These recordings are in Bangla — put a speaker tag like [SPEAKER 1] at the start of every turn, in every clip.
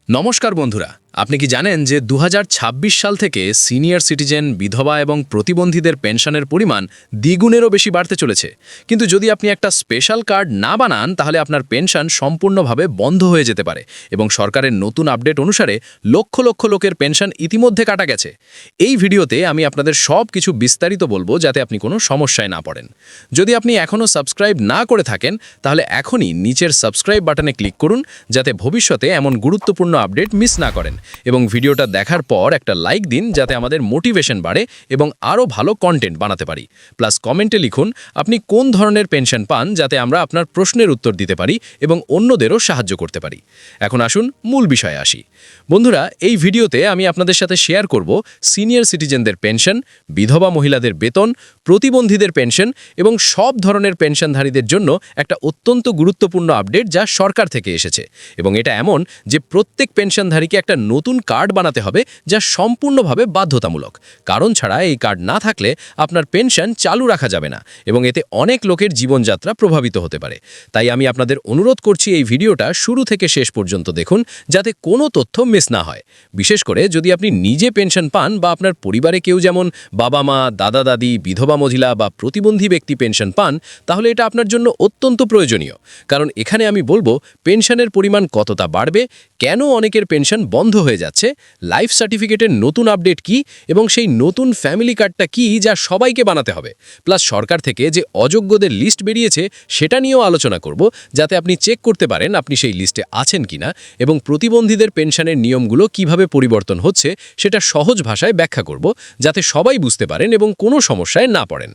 [SPEAKER 1] নমস্কার বন্ধুরা, আপনি কি জানেন যে 2026 সাল থেকে সিনিয়র সিটিজেন, বিধবা এবং প্রতিবন্ধীদের পেনশনের পরিমাণ দ্বিগুণেরও বেশি বাড়তে চলেছে। কিন্তু যদি আপনি একটা স্পেশাল কার্ড না বানান, তাহলে আপনার পেনশন সম্পূর্ণভাবে বন্ধ হয়ে যেতে পারে এবং সরকারের নতুন আপডেট অনুসারে লক্ষ লক্ষ লোকের পেনশন ইতিমধ্যে কাটা গেছে। এই ভিডিওতে আমি আপনাদের সব কিছু বিস্তারিত বলবো, যাতে আপনি কোনো সমস্যায় না পড়েন। যদি আপনি এখনও সাবস্ক্রাইব না করে থাকেন, তাহলে এখনই নিচের সাবস্ক্রাইব বাটনে ক্লিক করুন, যাতে ভবিষ্যতে এমন গুরুত্বপূর্ণ আপডেট মিস না করেন। এবং ভিডিওটা দেখার পর একটা লাইক দিন, যাতে আমাদের মোটিভেশন বাড়ে এবং আরও ভালো কন্টেন্ট বানাতে পারি। প্লাস কমেন্টে লিখুন আপনি কোন ধরনের পেনশন পান, যাতে আমরা আপনার প্রশ্নের উত্তর দিতে পারি এবং অন্যদেরও সাহায্য করতে পারি। এখন আসুন মূল বিষয়ে আসি। বন্ধুরা, এই ভিডিওতে আমি আপনাদের সাথে শেয়ার করব সিনিয়র সিটিজেনদের পেনশন, বিধবা মহিলাদের বেতন, প্রতিবন্ধীদের পেনশন এবং সব ধরনের পেনশনধারীদের জন্য একটা অত্যন্ত গুরুত্বপূর্ণ আপডেট, যা সরকার থেকে এসেছে। এবং এটা এমন যে প্রত্যেক পেনশনধারীকে একটা নতুন কার্ড বানাতে হবে, যা সম্পূর্ণভাবে বাধ্যতামূলক। কারণ ছাড়া এই কার্ড না থাকলে আপনার পেনশন চালু রাখা যাবে না এবং এতে অনেক লোকের জীবনযাত্রা প্রভাবিত হতে পারে। তাই আমি আপনাদের অনুরোধ করছি, এই ভিডিওটা শুরু থেকে শেষ পর্যন্ত দেখুন, যাতে কোনো তথ্য মিস না হয়। বিশেষ করে যদি আপনি নিজে পেনশন পান বা আপনার পরিবারে কেউ, যেমন বাবা মা, দাদা দাদি, বিধবা মহিলা বা প্রতিবন্ধী ব্যক্তি পেনশন পান, তাহলে এটা আপনার জন্য অত্যন্ত প্রয়োজনীয়। কারণ এখানে আমি বলবো পেনশনের পরিমাণ কতটা বাড়বে, কেন অনেকের পেনশন বন্ধ হয়ে যাচ্ছে, লাইফ সার্টিফিকেটের নতুন আপডেট কি এবং সেই নতুন ফ্যামিলি কার্ডটা কি, যা সবাইকে বানাতে হবে। প্লাস সরকার থেকে যে অযোগ্যদের লিস্ট বেরিয়েছে, সেটা নিয়েও আলোচনা করব, যাতে আপনি চেক করতে পারেন আপনি সেই লিস্টে আছেন কিনা। এবং প্রতিবন্ধীদের পেনশনের নিয়মগুলো কিভাবে পরিবর্তন হচ্ছে, সেটা সহজ ভাষায় ব্যাখ্যা করব, যাতে সবাই বুঝতে পারেন এবং কোনো সমস্যায় না পড়েন।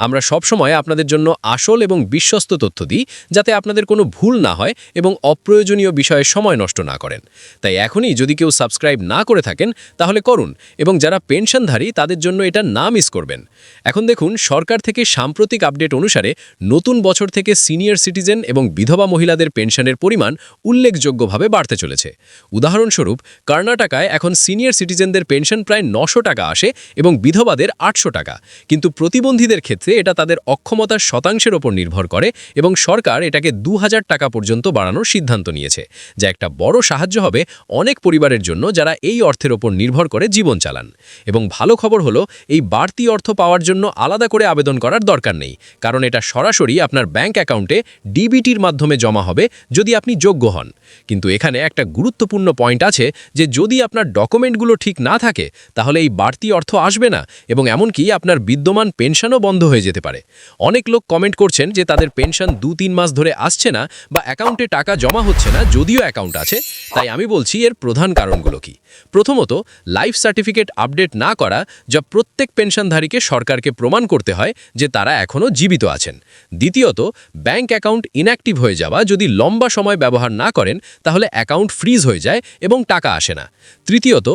[SPEAKER 1] আমরা সবসময় আপনাদের জন্য আসল এবং বিশ্বস্ত তথ্য দিই, যাতে আপনাদের কোনো ভুল না হয় এবং অপ্রয়োজনীয় বিষয়ে সময় নষ্ট না করেন। তাই এখনই যদি কেউ সাবস্ক্রাইব না করে থাকেন, তাহলে করুন, এবং যারা পেনশনধারী তাদের জন্য এটা না মিস করবেন। এখন দেখুন, সরকার থেকে সাম্প্রতিক আপডেট অনুসারে নতুন বছর থেকে সিনিয়র সিটিজেন এবং বিধবা মহিলাদের পেনশনের পরিমাণ উল্লেখযোগ্যভাবে বাড়তে চলেছে। উদাহরণস্বরূপ, কর্ণাটকায় এখন সিনিয়র সিটিজেনদের পেনশন প্রায় 900 টাকা আসে এবং বিধবাদের 800 টাকা। কিন্তু প্রতিবন্ধীদের ক্ষেত্রে এটা তাদের অক্ষমতার শতাংশের ওপর নির্ভর করে এবং সরকার এটাকে 2000 টাকা পর্যন্ত বাড়ানোর সিদ্ধান্ত নিয়েছে, যা একটা বড় সাহায্য হবে অনেক পরিবারের জন্য, যারা এই অর্থের ওপর নির্ভর করে জীবন চালান। এবং ভালো খবর হলো, এই বাড়তি অর্থ পাওয়ার জন্য আলাদা করে আবেদন করার দরকার নেই, কারণ এটা সরাসরি আপনার ব্যাংক অ্যাকাউন্টে ডিবিটির মাধ্যমে জমা হবে, যদি আপনি যোগ্য হন। কিন্তু এখানে একটা গুরুত্বপূর্ণ পয়েন্ট আছে, যে যদি আপনার ডকুমেন্টগুলো ঠিক না থাকে, তাহলে এই বাড়তি অর্থ আসবে না এবং এমনকি আপনার বিদ্যমান পেনশনও বন্ধ হয়ে যেতে পারে। অনেক লোক কমেন্ট করছেন যে তাদের পেনশন 2-3 মাস ধরে আসছে না বা অ্যাকাউন্টে টাকা জমা হচ্ছে না, যদিও অ্যাকাউন্ট আছে। তাই আমি বলছি, এর প্রধান কারণগুলো কি। প্রথমত, লাইফ সার্টিফিকেট আপডেট না করা, যা প্রত্যেক পেনশনধারীকে সরকারকে প্রমাণ করতে হয় যে তারা এখনও জীবিত আছেন। দ্বিতীয়ত, ব্যাংক অ্যাকাউন্ট ইনঅ্যাক্টিভ হয়ে যাওয়া, যদি লম্বা সময় ব্যবহার না করেন, তাহলে অ্যাকাউন্ট ফ্রিজ হয়ে যায় এবং টাকা আসে না। তৃতীয়ত,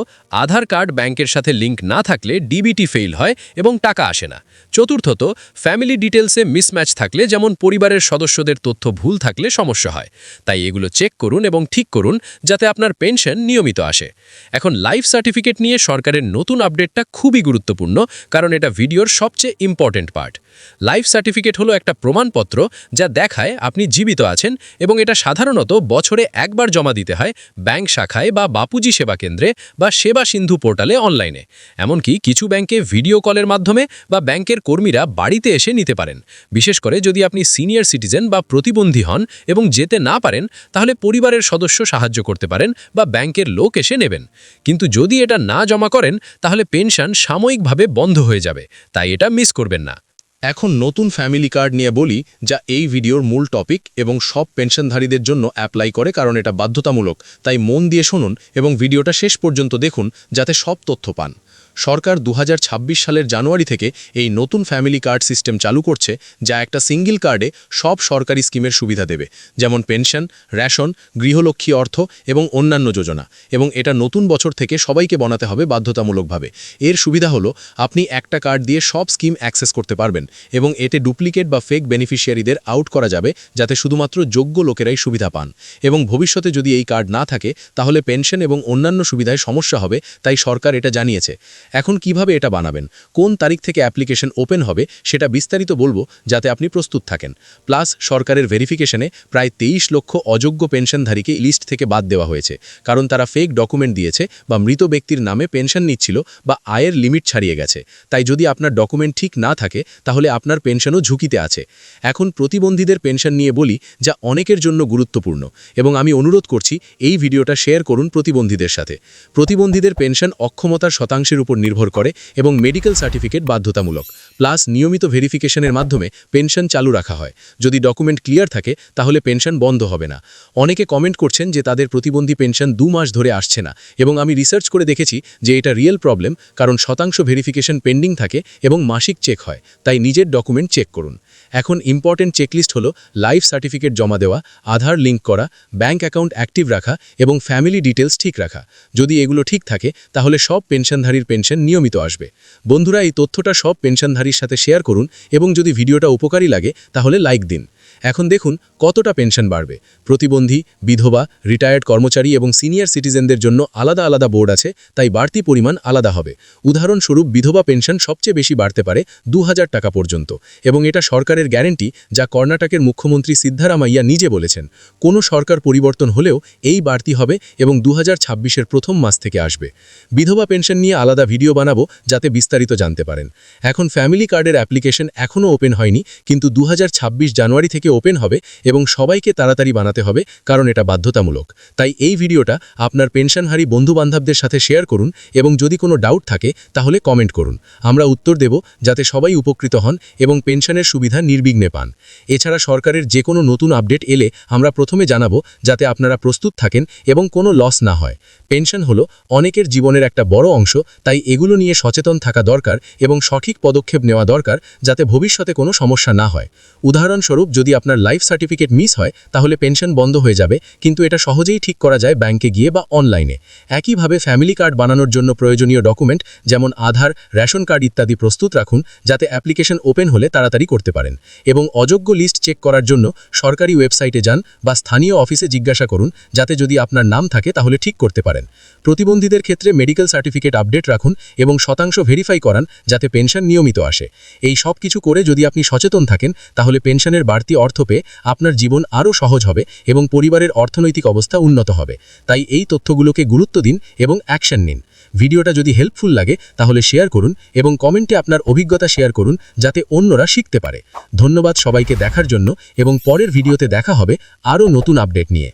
[SPEAKER 1] আধার কার্ড ব্যাংকের সাথে লিঙ্ক না থাকলে ডিবিটি ফেইল হয় এবং টাকা আসে না। চতুর্থত, ফ্যামিলি ডিটেলসে মিসম্যাচ থাকলে, যেমন পরিবারের সদস্যদের তথ্য ভুল থাকলে সমস্যা হয়। তাই এগুলো চেক করুন এবং ঠিক করুন, যাতে আপনার পেনশন নিয়মিত আসে। এখন লাইফ সার্টিফিকেট নিয়ে সরকারের নতুন আপডেটটা খুবই গুরুত্বপূর্ণ, কারণ এটা ভিডিওর সবচেয়ে ইম্পর্টেন্ট পার্ট। লাইফ সার্টিফিকেট হলো একটা প্রমাণপত্র, যা দেখায় আপনি জীবিত আছেন, এবং এটা সাধারণত বছরে একবার জমা দিতে হয় ব্যাংক শাখায় বা বাপুজি সেবা কেন্দ্রে বা সেবা সিন্ধু পোর্টালে অনলাইনে। এমনকি কিছু ব্যাংকে ভিডিও কলের মাধ্যমে বা ব্যাংকের কর্মীরা বাড়িতে এসে নিতে পারেন। বিশেষ করে যদি আপনি সিনিয়র সিটিজেন বা প্রতিবন্ধী হন এবং যেতে না পারেন, তাহলে পরিবারের সদস্য সাহায্য করতে পারেন বা ব্যাংকের লোক এসে নেবেন। কিন্তু যদি এটা না জমা করেন, তাহলে পেনশন সাময়িকভাবে বন্ধ হয়ে যাবে, তাই এটা মিস করবেন না।
[SPEAKER 2] এখন নতুন ফ্যামিলি কার্ড নিয়ে বলি, যা এই ভিডিওর মূল টপিক এবং সব পেনশনধারীদের জন্য অ্যাপ্লাই করে, কারণ এটা বাধ্যতামূলক। তাই মন দিয়ে শুনুন এবং ভিডিওটা শেষ পর্যন্ত দেখুন, যাতে সব তথ্য পান। সরকার 2026 সালের জানুয়ারি থেকে এই নতুন ফ্যামিলি কার্ড সিস্টেম চালু করছে, যা একটা সিঙ্গেল কার্ডে সব সরকারি স্কিমের সুবিধা দেবে, যেমন পেনশন, রেশন, গৃহলক্ষ্মী অর্থ এবং অন্যান্য যোজনা। এবং এটা নতুন বছর থেকে সবাইকে বানাতে হবে বাধ্যতামূলকভাবে। এর সুবিধা হলো, আপনি একটা কার্ড দিয়ে সব স্কিম অ্যাক্সেস করতে পারবেন এবং এতে ডুপ্লিকেট বা ফেক বেনিফিশিয়ারিদের আউট করা যাবে, যাতে শুধুমাত্র যোগ্য লোকেরাই সুবিধা পান। এবং ভবিষ্যতে যদি এই কার্ড না থাকে, তাহলে পেনশন এবং অন্যান্য সুবিধায় সমস্যা হবে, তাই সরকার এটা জানিয়েছে। এখন কিভাবে এটা বানাবেন, কোন তারিখ থেকে অ্যাপ্লিকেশন ওপেন হবে সেটা বিস্তারিত বলবো, যাতে আপনি প্রস্তুত থাকেন। প্লাস সরকারের ভেরিফিকেশনে প্রায় 23 লক্ষ অযোগ্য পেনশনধারীকে লিস্ট থেকে বাদ দেওয়া হয়েছে, কারণ তারা ফেক ডকুমেন্ট দিয়েছে বা মৃত ব্যক্তির নামে পেনশন নিচ্ছিল বা আয়ের লিমিট ছাড়িয়ে গেছে। তাই যদি আপনার ডকুমেন্ট ঠিক না থাকে তাহলে আপনার পেনশনও ঝুঁকিতে আছে। এখন প্রতিবন্ধীদের পেনশন নিয়ে বলি, যা অনেকের জন্য গুরুত্বপূর্ণ, এবং আমি অনুরোধ করছি এই ভিডিওটা শেয়ার করুন প্রতিবন্ধীদের সাথে। প্রতিবন্ধীদের পেনশন অক্ষমতার শতাংশের উপর নির্ভর করে এবং মেডিকেল সার্টিফিকেট বাধ্যতামূলক। প্লাস নিয়মিত ভেরিফিকেশনের মাধ্যমে পেনশন চালু রাখা হয়। যদি ডকুমেন্ট ক্লিয়ার থাকে তাহলে পেনশন বন্ধ হবে না। অনেকে কমেন্ট করছেন যে তাদের প্রতিবন্ধী পেনশন 2 মাস ধরে আসছে না, এবং আমি রিসার্চ করে দেখেছি যে এটা রিয়েল প্রবলেম, কারণ শতাংশ ভেরিফিকেশন পেন্ডিং থাকে এবং মাসিক চেক হয়। তাই নিজের ডকুমেন্ট চেক করুন। এখন ইম্পর্টেন্ট চেকলিস্ট হলো লাইফ সার্টিফিকেট জমা দেওয়া, আধার লিঙ্ক করা, ব্যাঙ্ক অ্যাকাউন্ট অ্যাক্টিভ রাখা এবং ফ্যামিলি ডিটেলস ঠিক রাখা। যদি এগুলো ঠিক থাকে তাহলে সব পেনশনধারীর পেনশন নিয়মিত আসবে। বন্ধুরা, এই তথ্যটা সব পেনশনধারীর সাথে শেয়ার করুন, এবং যদি ভিডিওটা উপকারী লাগে তাহলে লাইক দিন। এখন দেখুন কতটা পেনশন বাড়বে। প্রতিবন্ধী, বিধবা, রিটায়ার্ড কর্মচারী এবং সিনিয়র সিটিজেনদের জন্য আলাদা আলাদা বোর্ড আছে, তাই বাড়তি পরিমাণ আলাদা হবে। উদাহরণস্বরূপ বিধবা পেনশন সবচেয়ে বেশি বাড়তে পারে 2000 টাকা পর্যন্ত, এবং এটা সরকারের গ্যারেন্টি, যা কর্ণাটকের মুখ্যমন্ত্রী সিদ্ধারামাইয়া নিজে বলেছেন। কোনো সরকার পরিবর্তন হলেও এই বাড়তি হবে এবং 2026-এর প্রথম মাস থেকে আসবে। বিধবা পেনশন নিয়ে আলাদা ভিডিও বানাবো, যাতে বিস্তারিত জানতে পারেন। এখন ফ্যামিলি কার্ডের অ্যাপ্লিকেশন এখনও ওপেন হয়নি, কিন্তু 2026 জানুয়ারি থেকে ওপেন হবে এবং সবাইকে তাড়াতাড়ি বানাতে হবে, কারণ এটা বাধ্যতামূলক। তাই এই ভিডিওটা আপনার পেনশনহারী বন্ধুবান্ধবদের সাথে শেয়ার করুন, এবং যদি কোনো ডাউট থাকে তাহলে কমেন্ট করুন। আমরা উত্তর দেব, যাতে সবাই উপকৃত হন এবং পেনশনের সুবিধা নির্বিঘ্নে পান। এছাড়া সরকারের যে কোনো নতুন আপডেট এলে আমরা প্রথমে জানাবো, যাতে আপনারা প্রস্তুত থাকেন এবং কোনো লস না হয়। পেনশন হলো অনেকের জীবনের একটা বড় অংশ, তাই এগুলো নিয়ে সচেতন থাকা দরকার এবং সঠিক পদক্ষেপ নেওয়া দরকার, যাতে ভবিষ্যতে কোনো সমস্যা না হয়। উদাহরণস্বরূপ, যদি আপনার লাইফ সার্টিফিকেট মিস হয় তাহলে পেনশন বন্ধ হয়ে যাবে, কিন্তু এটা সহজেই ঠিক করা যায় ব্যাংকে গিয়ে বা অনলাইনে। একইভাবে ফ্যামিলি কার্ড বানানোর জন্য প্রয়োজনীয় ডকুমেন্ট যেমন আধার, রেশন কার্ড ইত্যাদি প্রস্তুত রাখুন, যাতে অ্যাপ্লিকেশন ওপেন হলে তাড়াতাড়ি করতে পারেন। এবং অযোগ্য লিস্ট চেক করার জন্য সরকারি ওয়েবসাইটে যান বা স্থানীয় অফিসে জিজ্ঞাসা করুন, যাতে যদি আপনার নাম থাকে তাহলে ঠিক করতে পারেন। প্রতিবন্ধীদের ক্ষেত্রে মেডিকেল সার্টিফিকেট আপডেট রাখুন এবং শতাংশ ভেরিফাই করান, যাতে পেনশন নিয়মিত আসে। এই সব কিছু করে যদি আপনি সচেতন থাকেন তাহলে পেনশনের বাড়তি অর্থ পেয়ে আপনার জীবন আরও সহজ হবে এবং পরিবারের অর্থনৈতিক অবস্থা উন্নত হবে। তাই এই তথ্যগুলোকে গুরুত্ব দিন এবং অ্যাকশন নিন। ভিডিওটা যদি হেল্পফুল লাগে তাহলে শেয়ার করুন এবং কমেন্টে আপনার অভিজ্ঞতা শেয়ার করুন, যাতে অন্যরা শিখতে পারে। ধন্যবাদ সবাইকে দেখার জন্য, এবং পরের ভিডিওতে দেখা হবে আরও নতুন আপডেট নিয়ে।